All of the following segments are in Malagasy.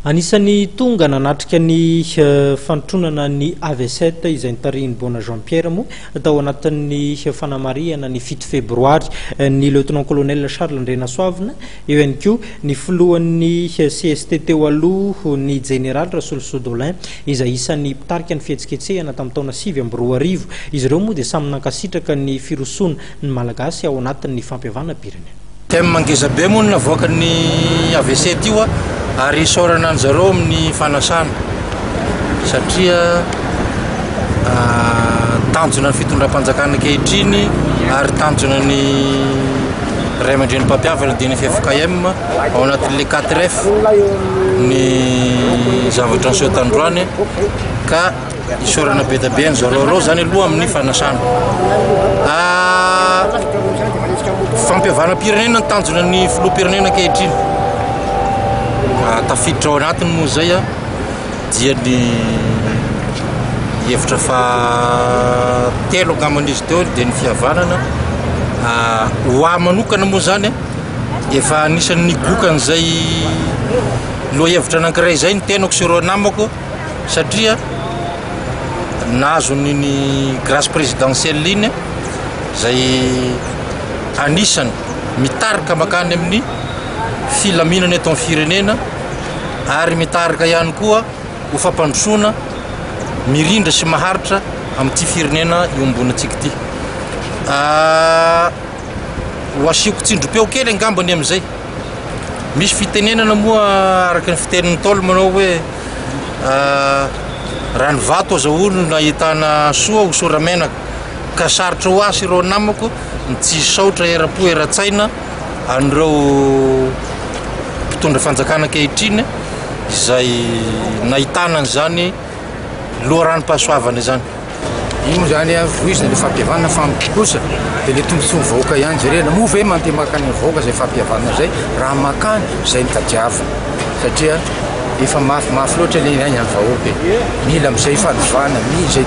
Anisan'ny tonga nanatrika ny fanotronana ny AV7 izay nitarihiny Bona Jean-Pierre moa tao anatin'ny fanamariana ny 7 febroary ny lieutenant-colonel Charles Andrenasoavina eo ihany koa ny filohan'ny CST teo aloha ny général Rasoul Sodolin izay isan'ny pitarika ny fihetsiketsehana tamin'ny taona 2024 izy ireo moa dia samy nankasitraka ny firosona ny malagasy ao anatin'ny fampiavana pirenena. Thème mangeza be moa navoaka ny AV7 io ary sorana ny zareo amin'ny fanasana satria tanjona ny fitondram-panjakana ankehitriny ary tanjona ny ray aman-dreny mpampiavana dia ny FFKM ao anatin'le 4F ny zavatra ny sotandroany ka isorana be tabe ny zareo reo zany aloha amin'ny fanasana. Fampiavana pirenena ny tanjona ny filoham-pirenena ankehitriny tafiditra ao anatiny moa zay dia ny hevitra fa telo angaman'izy teo dia ny fihavanana ho manokana moa zany efa anisan'ny gokan'izay lohahevitra anankiray zay ny tenako sy ireo namako satria nahazo ny grâce présidentielle iny zay anisany mitarika makany amin'ny filaminana eto amin'ny firenena ary mitarika ihany koa ho fampandrosoana mirindra sy maharitra amin'ity firenena eo ambonitsika ity. Ho asiako tsindrom-peo kely angambany amin'izay misy fitenenana moa araka ny fitenin'ny tolo manao hoe raha ny vato azahoany no ahitana soa ho soramenaka ka sarotra ho asy ireo namako ny tsisy saotra era-po era-tsaina an'ireo mpitondra fanjakana ankehitriny izay nahitanany zany loharanom-pahasoavana zany. Ino zany voizina le fampiavana famikosa dia le tombontsoa vahoaka ihany jerena moa ve mandeha makany vahoaka zay fampiavana zay raha makany zay mitadiava satria efa mafimafy loatra le ainy amin'ny vahoaka mila amin'izay fandovana zay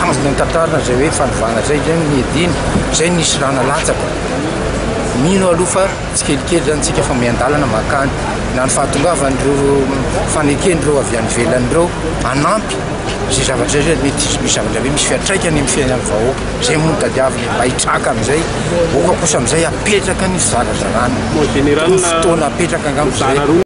tanjona ny tantarana zay hoe fandovana zay zay miedina zay nisy rana latsaka mino aloha fa tsikelikely zany tsika fa miandalana makany na ny fahatongavan'ireo faneken'ireo avy any ivelan'ireo anampy zay zavatra zay mety misy zavatra hoe misy fiatraikany amin'ny fiainan'ny vahoaka zay moa mitadiavana mba hitraka amin'izay oka kosa amin'izay apetraka ny fizarazarana fotoana apetraka angamizay.